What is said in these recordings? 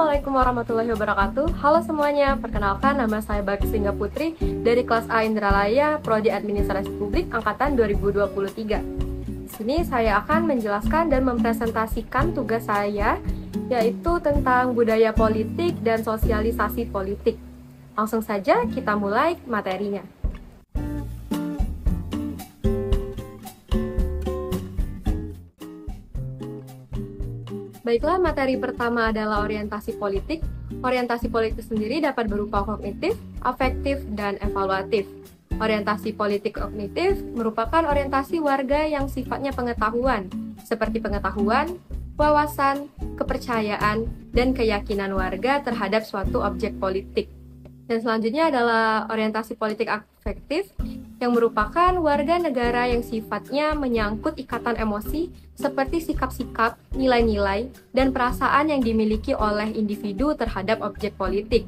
Assalamualaikum warahmatullahi wabarakatuh. Halo semuanya, perkenalkan nama saya Bagisingga Putri dari kelas A Indralaya, Prodi Administrasi Publik Angkatan 2023. Di sini saya akan menjelaskan dan mempresentasikan tugas saya, yaitu tentang budaya politik dan sosialisasi politik. Langsung saja kita mulai materinya. Baiklah, materi pertama adalah orientasi politik. Orientasi politik sendiri dapat berupa kognitif, afektif, dan evaluatif. Orientasi politik kognitif merupakan orientasi warga yang sifatnya pengetahuan, seperti pengetahuan, wawasan, kepercayaan, dan keyakinan warga terhadap suatu objek politik. Dan selanjutnya adalah orientasi politik afektif, yang merupakan warga negara yang sifatnya menyangkut ikatan emosi seperti sikap-sikap, nilai-nilai, dan perasaan yang dimiliki oleh individu terhadap objek politik.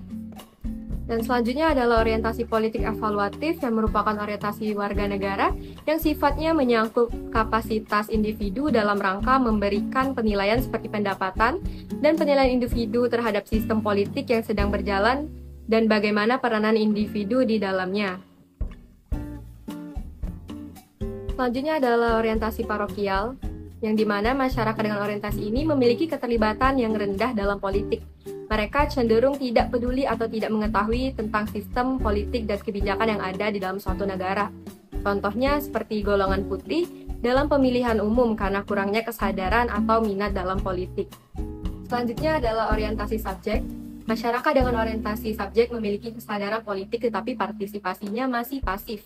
Dan selanjutnya adalah orientasi politik evaluatif yang merupakan orientasi warga negara yang sifatnya menyangkut kapasitas individu dalam rangka memberikan penilaian seperti pendapatan dan penilaian individu terhadap sistem politik yang sedang berjalan dan bagaimana peranan individu di dalamnya. Selanjutnya adalah orientasi parokial, yang dimana masyarakat dengan orientasi ini memiliki keterlibatan yang rendah dalam politik. Mereka cenderung tidak peduli atau tidak mengetahui tentang sistem politik dan kebijakan yang ada di dalam suatu negara. Contohnya seperti golongan putih dalam pemilihan umum karena kurangnya kesadaran atau minat dalam politik. Selanjutnya adalah orientasi subjek. Masyarakat dengan orientasi subjek memiliki kesadaran politik tetapi partisipasinya masih pasif.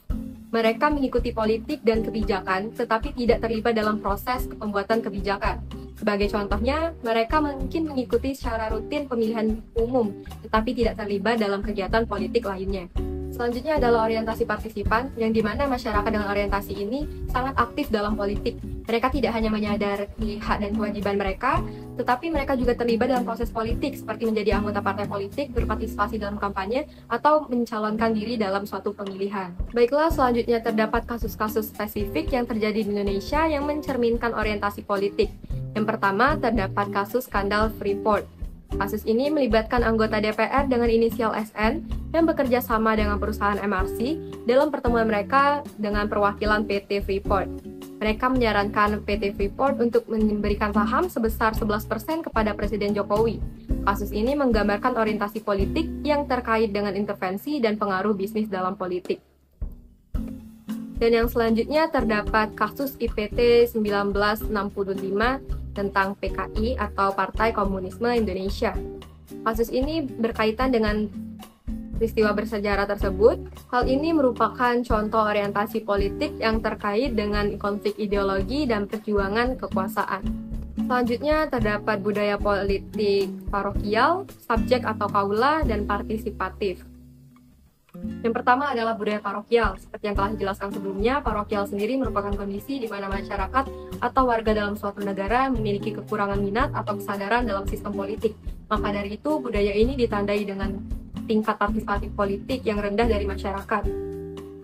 Mereka mengikuti politik dan kebijakan, tetapi tidak terlibat dalam proses pembuatan kebijakan. Sebagai contohnya, mereka mungkin mengikuti secara rutin pemilihan umum, tetapi tidak terlibat dalam kegiatan politik lainnya. Selanjutnya adalah orientasi partisipan, yang dimana masyarakat dengan orientasi ini sangat aktif dalam politik. Mereka tidak hanya menyadari hak dan kewajiban mereka, tetapi mereka juga terlibat dalam proses politik, seperti menjadi anggota partai politik, berpartisipasi dalam kampanye, atau mencalonkan diri dalam suatu pemilihan. Baiklah, selanjutnya terdapat kasus-kasus spesifik yang terjadi di Indonesia yang mencerminkan orientasi politik. Yang pertama, terdapat kasus skandal Freeport. Kasus ini melibatkan anggota DPR dengan inisial SN yang bekerja sama dengan perusahaan MRC dalam pertemuan mereka dengan perwakilan PT Freeport. Mereka menyarankan PT Freeport untuk memberikan saham sebesar 11% kepada Presiden Jokowi. Kasus ini menggambarkan orientasi politik yang terkait dengan intervensi dan pengaruh bisnis dalam politik. Dan yang selanjutnya terdapat kasus IPT 1965 tentang PKI atau Partai Komunisme Indonesia. Kasus ini berkaitan dengan peristiwa bersejarah tersebut. Hal ini merupakan contoh orientasi politik yang terkait dengan konflik ideologi dan perjuangan kekuasaan. Selanjutnya terdapat budaya politik parokial, subjek atau kaula, dan partisipatif. Yang pertama adalah budaya parokial. Seperti yang telah dijelaskan sebelumnya, parokial sendiri merupakan kondisi di mana masyarakat atau warga dalam suatu negara memiliki kekurangan minat atau kesadaran dalam sistem politik. Maka dari itu, budaya ini ditandai dengan tingkat partisipasi politik yang rendah dari masyarakat.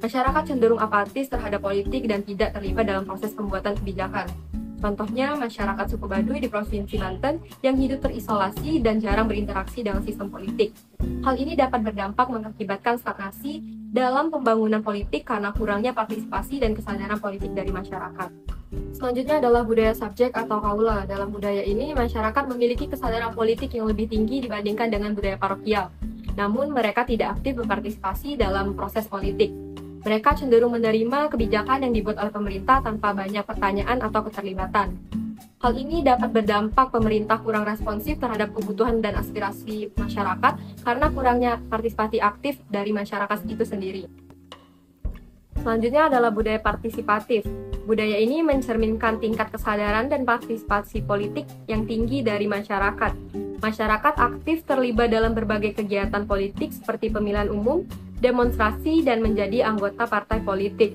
Masyarakat cenderung apatis terhadap politik dan tidak terlibat dalam proses pembuatan kebijakan. Contohnya, masyarakat suku Baduy di Provinsi Banten yang hidup terisolasi dan jarang berinteraksi dengan sistem politik. Hal ini dapat berdampak mengakibatkan stagnasi dalam pembangunan politik karena kurangnya partisipasi dan kesadaran politik dari masyarakat. Selanjutnya adalah budaya subjek atau kaula. Dalam budaya ini, masyarakat memiliki kesadaran politik yang lebih tinggi dibandingkan dengan budaya parokial. Namun, mereka tidak aktif berpartisipasi dalam proses politik. Mereka cenderung menerima kebijakan yang dibuat oleh pemerintah tanpa banyak pertanyaan atau keterlibatan. Hal ini dapat berdampak pemerintah kurang responsif terhadap kebutuhan dan aspirasi masyarakat karena kurangnya partisipasi aktif dari masyarakat itu sendiri. Selanjutnya adalah budaya partisipatif. Budaya ini mencerminkan tingkat kesadaran dan partisipasi politik yang tinggi dari masyarakat. Masyarakat aktif terlibat dalam berbagai kegiatan politik seperti pemilihan umum, demonstrasi, dan menjadi anggota partai politik.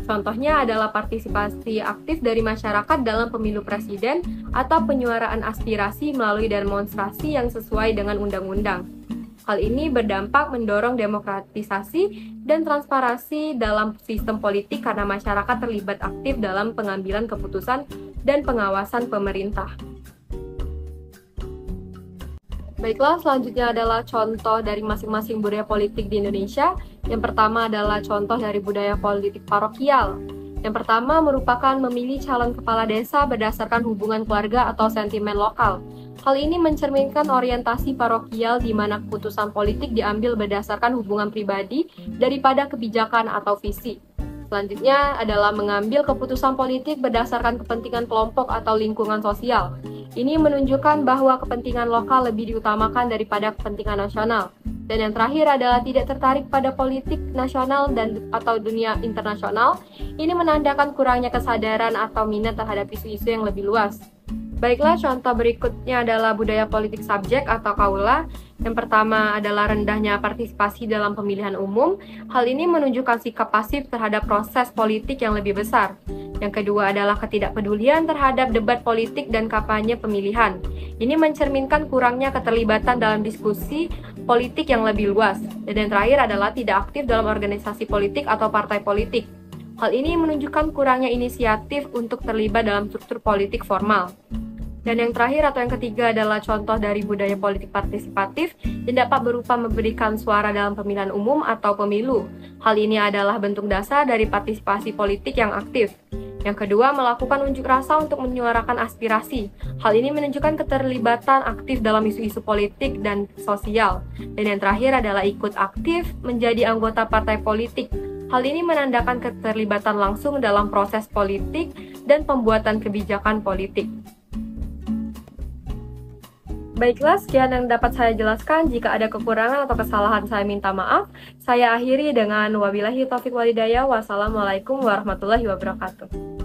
Contohnya adalah partisipasi aktif dari masyarakat dalam pemilu presiden atau penyuaraan aspirasi melalui demonstrasi yang sesuai dengan undang-undang. Hal ini berdampak mendorong demokratisasi dan transparansi dalam sistem politik karena masyarakat terlibat aktif dalam pengambilan keputusan dan pengawasan pemerintah. Baiklah, selanjutnya adalah contoh dari masing-masing budaya politik di Indonesia. Yang pertama adalah contoh dari budaya politik parokial. Yang pertama merupakan memilih calon kepala desa berdasarkan hubungan keluarga atau sentimen lokal. Hal ini mencerminkan orientasi parokial di mana keputusan politik diambil berdasarkan hubungan pribadi daripada kebijakan atau visi. Selanjutnya adalah mengambil keputusan politik berdasarkan kepentingan kelompok atau lingkungan sosial. Ini menunjukkan bahwa kepentingan lokal lebih diutamakan daripada kepentingan nasional. Dan yang terakhir adalah tidak tertarik pada politik nasional atau dunia internasional. Ini menandakan kurangnya kesadaran atau minat terhadap isu-isu yang lebih luas. Baiklah, contoh berikutnya adalah budaya politik subjek atau kaula. Yang pertama adalah rendahnya partisipasi dalam pemilihan umum. Hal ini menunjukkan sikap pasif terhadap proses politik yang lebih besar. Yang kedua adalah ketidakpedulian terhadap debat politik dan kampanye pemilihan. Ini mencerminkan kurangnya keterlibatan dalam diskusi politik yang lebih luas. Dan yang terakhir adalah tidak aktif dalam organisasi politik atau partai politik. Hal ini menunjukkan kurangnya inisiatif untuk terlibat dalam struktur politik formal. Dan yang terakhir atau yang ketiga adalah contoh dari budaya politik partisipatif yang dapat berupa memberikan suara dalam pemilihan umum atau pemilu. Hal ini adalah bentuk dasar dari partisipasi politik yang aktif. Yang kedua, melakukan unjuk rasa untuk menyuarakan aspirasi. Hal ini menunjukkan keterlibatan aktif dalam isu-isu politik dan sosial. Dan yang terakhir adalah ikut aktif menjadi anggota partai politik. Hal ini menandakan keterlibatan langsung dalam proses politik dan pembuatan kebijakan politik. Baiklah, sekian yang dapat saya jelaskan. Jika ada kekurangan atau kesalahan, saya minta maaf. Saya akhiri dengan wabillahi taufiq walhidayah. Wassalamualaikum warahmatullahi wabarakatuh.